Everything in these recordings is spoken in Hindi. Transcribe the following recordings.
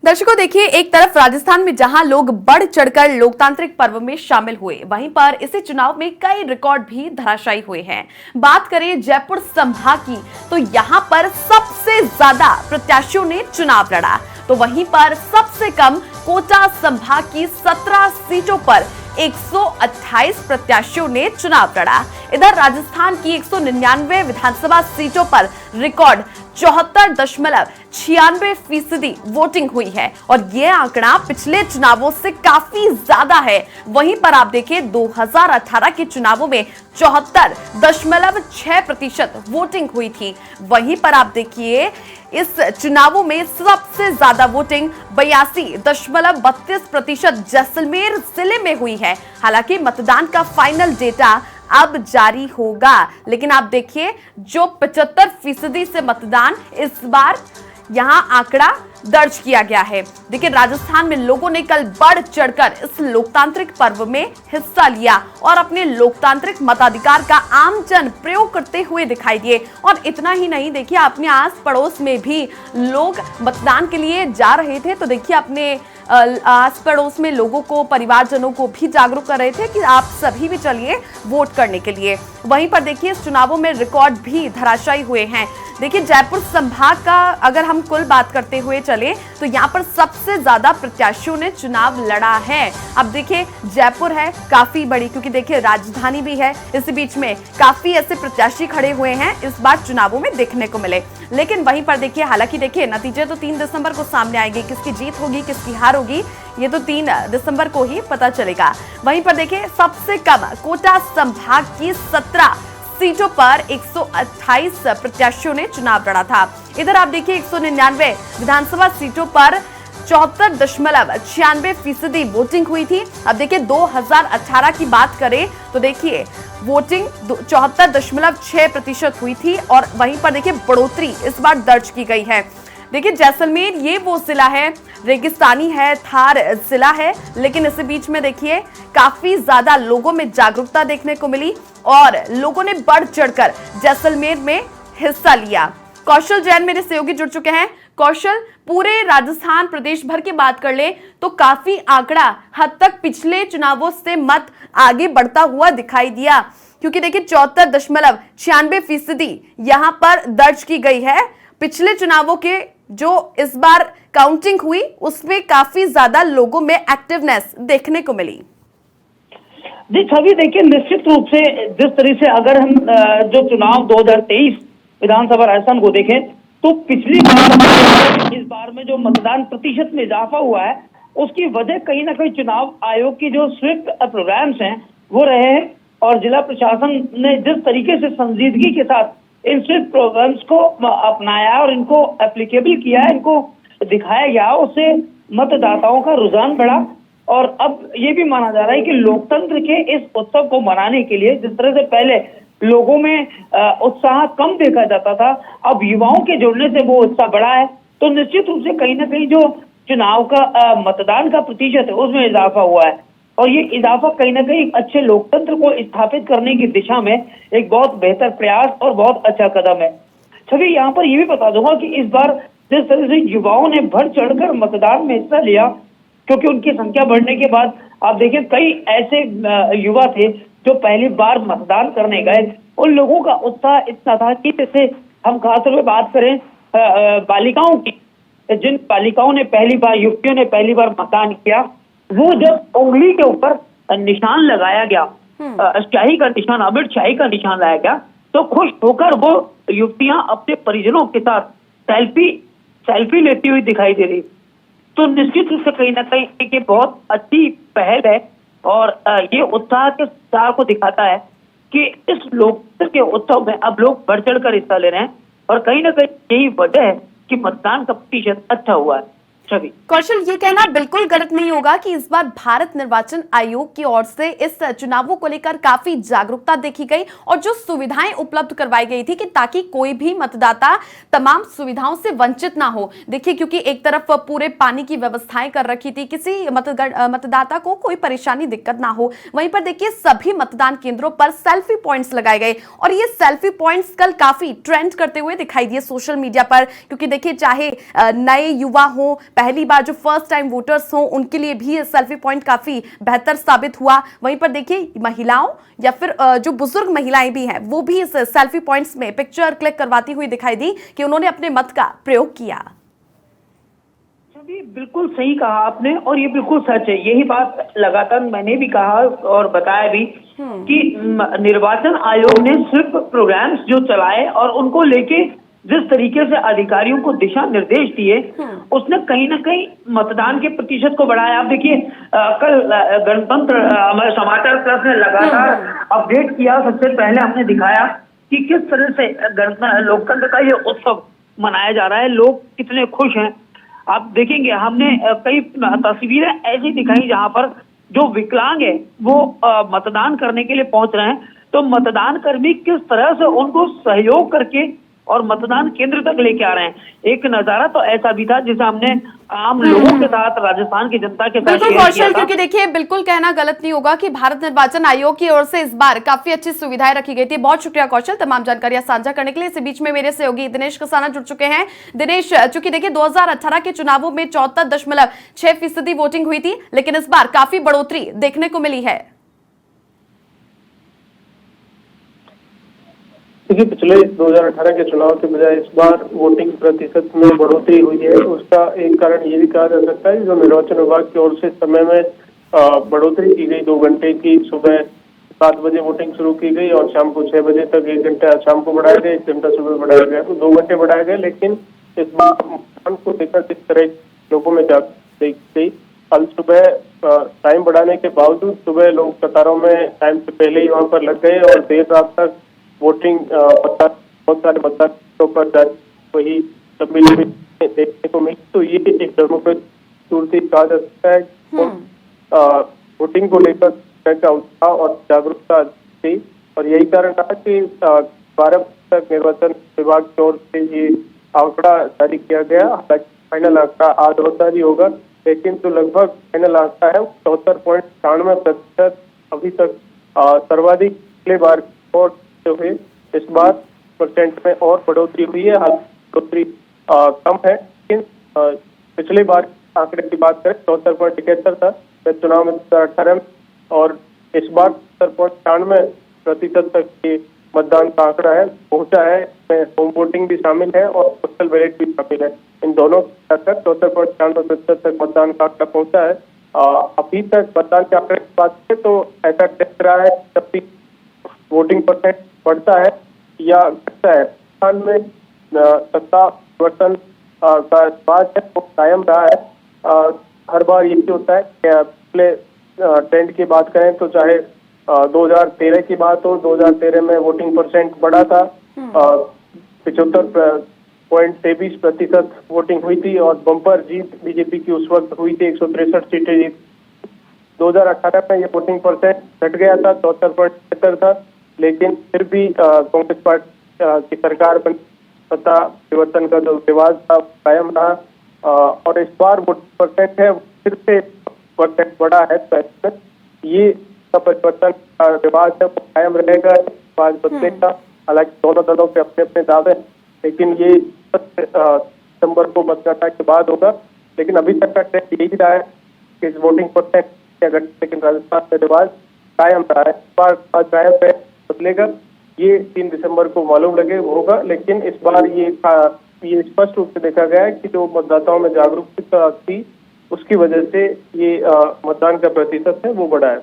दर्शकों देखिए, एक तरफ राजस्थान में जहां लोग बढ़ चढ़कर लोकतांत्रिक पर्व में शामिल हुए, वहीं पर इसी चुनाव में कई रिकॉर्ड भी धराशायी हुए हैं। बात करें जयपुर संभाग की, तो यहां पर सबसे ज्यादा प्रत्याशियों ने चुनाव लड़ा, तो वहीं पर सबसे कम कोटा संभाग की 17 सीटों पर 128 प्रत्याशियों ने चुनाव लड़ा। इधर राजस्थान की 199 विधानसभा सीटों पर रिकॉर्ड 74.96% वोटिंग हुई है और ये आंकड़ा पिछले चुनावों से काफी ज्यादा है। वहीं पर आप देखिए 2018 के चुनावों में 74.6% वोटिंग हुई थी। वहीं पर आप देखिए इस चुनावों में सबसे ज्यादा वोटिंग 82.32% जैसलमेर जिले में हुई है। हालांकि मतदान का फाइनल डेटा अब जारी होगा, लेकिन आप देखिए जो 75% से मतदान इस बार यहां आंकड़ा दर्ज किया गया है। देखिए राजस्थान में लोगों ने कल बढ़ चढ़कर इस लोकतांत्रिक पर्व में हिस्सा लिया और अपने लोकतांत्रिक मताधिकार का आमजन प्रयोग करते हुए दिखाई दिए। और इतना ही नहीं, देखिए अपने आस पड़ोस में भी लोग मतदान के लिए जा रहे थे, तो देखिए अपने आस पड़ोस में लोगों को, परिवारजनों को भी जागरूक कर रहे थे कि आप सभी भी चलिए वोट करने के लिए। वहीं पर देखिए इस चुनावों में रिकॉर्ड भी धराशायी हुए हैं। देखिए जयपुर संभाग का अगर हम कुल बात करते हुए चले, तो यहाँ पर सबसे ज्यादा प्रत्याशियों ने चुनाव लड़ा है। अब देखिए जयपुर है काफी बड़ी, क्योंकि देखिए राजधानी भी है, इसी बीच में काफी ऐसे प्रत्याशी खड़े हुए हैं इस बार चुनावों में देखने को मिले। लेकिन वहीं पर देखिए, हालांकि देखिए नतीजे तो 3 दिसंबर को सामने आएंगे, किसकी जीत होगी किसकी हार होगी ये तो 3 दिसंबर को ही पता चलेगा। वहीं पर देखिए सबसे कम कोटा संभाग की 17 सीटों पर 128 प्रत्याशियों ने चुनाव लड़ा था। इधर आप देखिए 199 विधानसभा सीटों पर 74.96% वोटिंग हुई थी। अब देखिए 2018 की बात करें तो देखिए वोटिंग 74.6% हुई थी और वहीं पर देखिए बढ़ोतरी इस बार दर्ज की गई है। देखिए जैसलमेर ये वो जिला है, रेगिस्तानी है, थार जिला है, लेकिन इसी बीच में देखिए काफी ज्यादा लोगों में जागरूकता देखने को मिली और लोगों ने बढ़ चढ़कर जैसलमेर में हिस्सा लिया। कौशल जैन मेरे सहयोगी जुड़ चुके हैं। कौशल, पूरे राजस्थान प्रदेश भर की बात कर ले तो काफी आंकड़ा हद तक पिछले चुनावों से मत आगे बढ़ता हुआ दिखाई दिया, क्योंकि देखिए 74.96% यहां पर दर्ज की गई है। पिछले चुनावों के जो इस बार काउंटिंग हुई उसमें काफी ज्यादा लोगों में एक्टिवनेस देखने को मिली। जी छवि, देखिए निश्चित रूप से जिस तरह से अगर हम जो चुनाव 2023 विधानसभा राजस्थान को देखें तो पिछली बार इस बार में जो मतदान प्रतिशत में इजाफा हुआ है उसकी वजह कहीं ना कहीं चुनाव आयोग की जो स्विफ्ट प्रोग्राम्स हैं वो रहे हैं और जिला प्रशासन ने जिस तरीके से संजीदगी के साथ इन स्विफ्ट प्रोग्राम्स को अपनाया और इनको एप्लीकेबल किया है, इनको दिखाया गया, उससे मतदाताओं का रुझान बढ़ा। और अब ये भी माना जा रहा है कि लोकतंत्र के इस उत्सव को मनाने के लिए जिस तरह से पहले लोगों में उत्साह कम देखा जाता था, अब युवाओं के जुड़ने से वो उत्साह बढ़ा है। तो निश्चित रूप से कहीं ना कहीं जो चुनाव का मतदान का प्रतिशत है उसमें इजाफा हुआ है और ये इजाफा कहीं ना कहीं अच्छे लोकतंत्र को स्थापित करने की दिशा में एक बहुत बेहतर प्रयास और बहुत अच्छा कदम है। छवि, यहाँ पर ये भी बता दूंगा कि इस बार जिस तरह से युवाओं ने बढ़ चढ़कर मतदान में हिस्सा लिया, क्योंकि उनकी संख्या बढ़ने के बाद आप देखें कई ऐसे युवा थे जो पहली बार मतदान करने गए, उन लोगों का उत्साह इतना था कि जैसे हम खासतौर पर बात करें बालिकाओं की, जिन बालिकाओं ने पहली बार, युवतियों ने पहली बार मतदान किया, वो जब उंगली के ऊपर निशान लगाया गया, स्याही का निशान, अमिट स्याही का निशान लाया गया, तो खुश होकर वो युवतियां अपने परिजनों के साथ सेल्फी लेती हुई दिखाई दे रही। तो निश्चित रूप से कहीं ना कहीं ये बहुत अच्छी पहल है और ये उत्साह के उत्साह को दिखाता है कि इस लोकतंत्र के उत्सव में अब लोग बढ़ चढ़ कर हिस्सा ले रहे हैं और कहीं ना कहीं यही वजह है कि मतदान का प्रतिशत अच्छा हुआ है। छवि, कौशल, ये कहना बिल्कुल गलत नहीं होगा कि इस बार भारत निर्वाचन आयोग की ओर से इस चुनावों को लेकर काफी जागरूकता देखी गई और जो सुविधाएं उपलब्ध करवाई गई थी कि ताकि कोई भी मतदाता तमाम सुविधाओं से वंचित ना हो। देखिए क्योंकि एक तरफ पूरे पानी की व्यवस्थाएं कर रखी थी, किसी मतदाता को कोई परेशानी दिक्कत ना हो। वहीं पर देखिए सभी मतदान केंद्रों पर सेल्फी पॉइंट्स लगाए गए और ये सेल्फी पॉइंट्स कल काफी ट्रेंड करते हुए दिखाई दिए सोशल मीडिया पर, क्योंकि देखिए चाहे नए युवा हो, पहली बार जो फर्स्ट टाइम वोटर्स हों उनके लिए भी सेल्फी पॉइंट काफी बेहतर साबित हुआ। वहीं पर देखिए महिलाओं या फिर जो बुजुर्ग महिलाएं भी हैं वो भी इस सेल्फी पॉइंट्स में पिक्चर क्लिक करवाती हुई दिखाई दी कि उन्होंने अपने मत का प्रयोग किया। जी बिल्कुल सही कहा आपने और ये बिल्कुल सच है। यही बात लगातार मैंने भी कहा और बताया भी कि निर्वाचन आयोग ने सिर्फ प्रोग्राम्स जो चलाए और उनको लेके जिस तरीके से अधिकारियों को दिशा निर्देश दिए उसने कहीं ना कहीं मतदान के प्रतिशत को बढ़ाया। आप देखिए कल गणतंत्र हमारे समाचार प्लस ने लगातार अपडेट किया। सबसे पहले हमने दिखाया कि किस तरह से लोकतंत्र का ये उत्सव मनाया जा रहा है, लोग कितने खुश हैं। आप देखेंगे हमने कई तस्वीरें ऐसी दिखाई जहां पर जो विकलांग है वो मतदान करने के लिए पहुंच रहे हैं, तो मतदान कर्मी किस तरह से उनको सहयोग करके और मतदान केंद्र तक लेके आ रहे हैं। एक नजारा तो ऐसा भी था जिसे हमने आम लोगों के साथ, राजस्थान की जनता के साथ बिल्कुल शेयर किया कौशल, था। क्योंकि देखिए बिल्कुल कहना गलत नहीं होगा कि भारत निर्वाचन आयोग की ओर से इस बार काफी अच्छी सुविधाएं रखी गई थी। बहुत शुक्रिया कौशल तमाम जानकारियां साझा करने के लिए। इस बीच में मेरे सहयोगी दिनेश कसाना जुड़ चुके हैं। दिनेश, चूंकि देखिए 2018 के चुनावों में 74.6% वोटिंग हुई थी, लेकिन इस बार काफी बढ़ोतरी देखने को मिली है। देखिए पिछले 2018 के चुनाव के बजाय इस बार वोटिंग प्रतिशत में बढ़ोतरी हुई है। उसका एक कारण ये भी कहा जा सकता है जो निर्वाचन विभाग की ओर से समय में बढ़ोतरी की गई। 2 घंटे की सुबह 7 बजे वोटिंग शुरू की गई और शाम को 6 बजे तक 1 घंटा शाम को बढ़ाया गया, 1 घंटा सुबह बढ़ाया गया, तो 2 घंटे बढ़ाए गए। लेकिन इस बार मतदान को लेकर जिस तरह लोगों में जागरूकता, कल सुबह टाइम बढ़ाने के बावजूद सुबह लोग कतारों में टाइम से पहले ही वहां पर लग गए और देर रात तक वोटिंग बहुत सारे मतदान पर वही लंबी देखने को मिली। तो ये एक डेमोक्रेसी कहा जा सकता है। वोटिंग को लेकर का उत्साह और जागरूकता थी और यही कारण रहा कि 12 तक निर्वाचन विभाग की ओर से ये आंकड़ा जारी किया गया। हालांकि फाइनल आंकड़ा आज बहुत जारी होगा, लेकिन जो लगभग फाइनल आंकड़ा है 74.96% अभी तक सर्वाधिक पिछले बार और हुए। इस बार परसेंट में और बढ़ोतरी हुई है। हाल बढ़ोतरी कम है, लेकिन पिछले बार आंकड़े की बात करें 74.71 था चुनाव में 2018 में, और इस बार 70.96% तक के मतदान का आंकड़ा है पहुंचा है। इसमें होम वोटिंग भी शामिल है और पोस्टल बैलेट भी शामिल है। इन दोनों तक 74.96% तक मतदान का आंकड़ा पहुंचा है। अभी तक मतदान के आंकड़े की बात करें तो ऐसा दिख रहा है जब भी वोटिंग परसेंट बढ़ता है या घटता है। राजस्थान में सत्ता परिवर्तन का रिवाज है वो कायम रहा है। हर बार ये होता है कि पिछले ट्रेंड की बात करें तो चाहे 2013 की बात हो, 2013 में वोटिंग परसेंट बढ़ा था, 75.23% वोटिंग हुई थी और बम्पर जीत बीजेपी की उस वक्त हुई थी, 163 सीटें जीत। 2018 में ये वोटिंग परसेंट घट गया था, 74.73 था, लेकिन फिर भी कांग्रेस पार्टी की सरकार बनी, सत्ता परिवर्तन का जो रिवाज था कायम रहा और इस बार वोटिंग परसेंट है फिर से परसेंट बढ़ा है। तो ये परिवर्तन का रिवाज है वो कायम रहेगा, रिवाज बदलेगा। हालांकि दोनों दलों के अपने अपने दावे, लेकिन ये दिसंबर को मतगणना के बाद होगा। लेकिन अभी तक का ट्रेंड यही रहा है कि इस वोटिंग परसेंट, लेकिन राजस्थान में रिवाज कायम रहा है। इस बार कायम है, बदलेगा, ये 3 दिसंबर को मालूम लगे होगा। लेकिन इस बार ये स्पष्ट रूप से देखा गया है कि जो मतदाताओं में जागरूकता थी उसकी वजह से ये मतदान का प्रतिशत है वो बढ़ा है।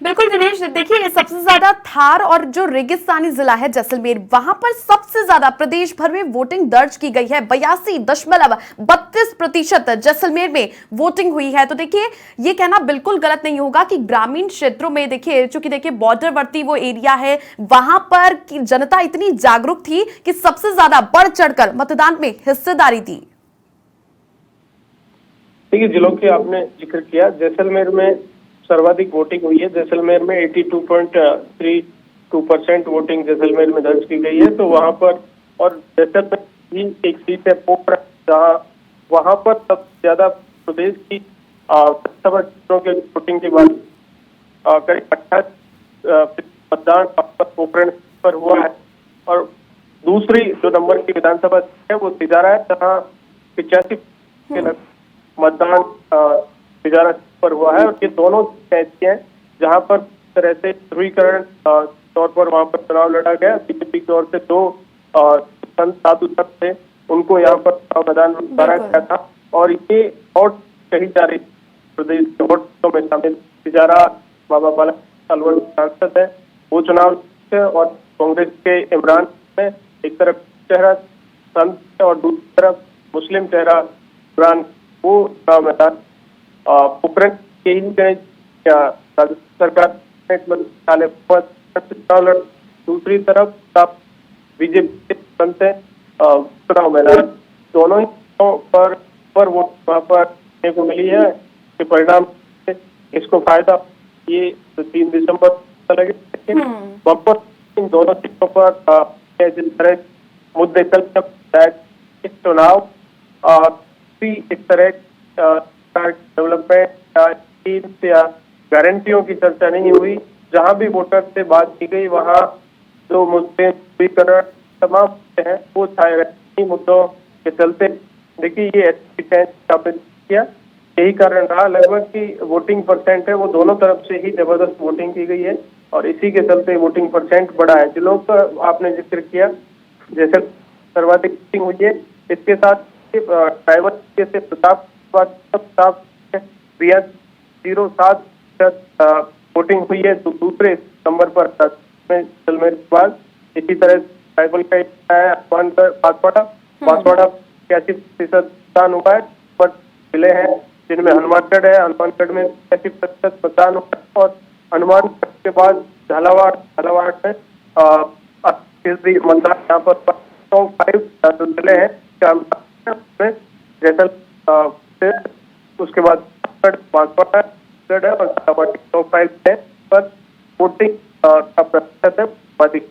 बिल्कुल दिनेश, देखिए सबसे ज्यादा थार और जो रेगिस्तानी जिला है जैसलमेर, वहां पर सबसे ज्यादा प्रदेश भर में वोटिंग दर्ज की गई है। 82.32% जैसलमेर में वोटिंग हुई है। तो देखिए ये कहना बिल्कुल गलत नहीं होगा कि ग्रामीण क्षेत्रों में देखिए, चूंकि देखिए बॉर्डरवर्ती वो एरिया है, वहां पर की जनता इतनी जागरूक थी कि सबसे ज्यादा बढ़ चढ़कर मतदान में हिस्सेदारी दी। देखिए जिलों के आपने जिक्र किया, जैसलमेर में सर्वाधिक वोटिंग हुई है। जैसलमेर में 82.32% वोटिंग जैसलमेर में दर्ज की गई है। तो वहां पर, और जैसलमेर भी एक सीट है पोखरण, जहां वहां पर सबसे ज्यादा प्रदेश की लोकसभा सीटों के वोटिंग की बात करीब 28 मतदान पोखरण पर हुआ है। और दूसरी जो नंबर की विधानसभा है वो तिजारा है, जहाँ 85 मतदान बिजारा पर हुआ है और ये दोनों ऐसी हैं जहां पर तरह से ध्रुवीकरण तौर पर वहां पर चुनाव लड़ा गया। बीजेपी की ओर से 2 संत साधु संत थे, उनको यहाँ पर मैदान में उतारा गया था और ये हॉट कही जा रही प्रदेश के हॉट में शामिल बिजारा बाबा बाला अलवर सांसद है, वो चुनाव और कांग्रेस के इमरान में एक तरफ चेहरा संत और दूसरी तरफ मुस्लिम चेहरा इमरान, वो चुनाव मैदान पोखरण के ही राज्य सरकार दूसरी तरफ बीजेपी संत है चुनाव मैदान, दोनों ही पर वोट वहां पर देखने को मिली है कि परिणाम इसको फायदा ये 3 दिसंबर लगे बम्पर इन दोनों सीटों पर जिस तरह मुद्दे चल इस चुनाव इस तरह डेवलपमेंट या गारंटियों की चर्चा नहीं हुई। जहां भी वोटर से बात की गई वहां जो मुद्दे ध्रुवीकरण तमाम हैं वो छाए रहे मुद्दों के चलते। देखिए ये स्थापित किया, यही कारण रहा लगभग कि वोटिंग परसेंट है वो दोनों तरफ से ही जबरदस्त वोटिंग की गई है और इसी के चलते वोटिंग परसेंट बढ़ा है। जिलों का आपने जिक्र किया जैसे सर्वाधिक वोटिंग हुई है, इसके साथ ड्राइवर से प्रताप 07% वोटिंग हुई है तो दूसरे नंबर पर चलने के बाद इसी तरह ट्राइबल का है बांसवाड़ा 81% मतदान हुआ है, पर जिले हैं जिनमें हनुमानगढ़ है, हनुमानगढ़ में 80% मतदान हुआ है और हनुमानगढ़ के बाद झालावाड़ में 80% मतदान यहाँ पर टॉप 5 जिले हैं जैसल उसके बाद बांसवाड़ा है और टॉप 5 है पर वोटिंग का प्रतिशत है अधिक।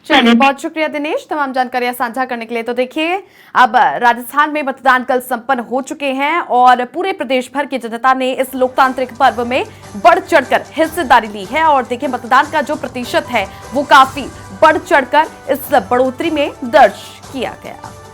चलिए, बहुत शुक्रिया दिनेश तमाम जानकारियां साझा करने के लिए। तो देखिए, अब राजस्थान में मतदान कल संपन्न हो चुके हैं और पूरे प्रदेश भर की जनता ने इस लोकतांत्रिक पर्व में बढ़ चढ़कर हिस्सेदारी ली है और देखिए मतदान का जो प्रतिशत है वो काफी बढ़ चढ़कर इस बढ़ोतरी में दर्ज किया गया।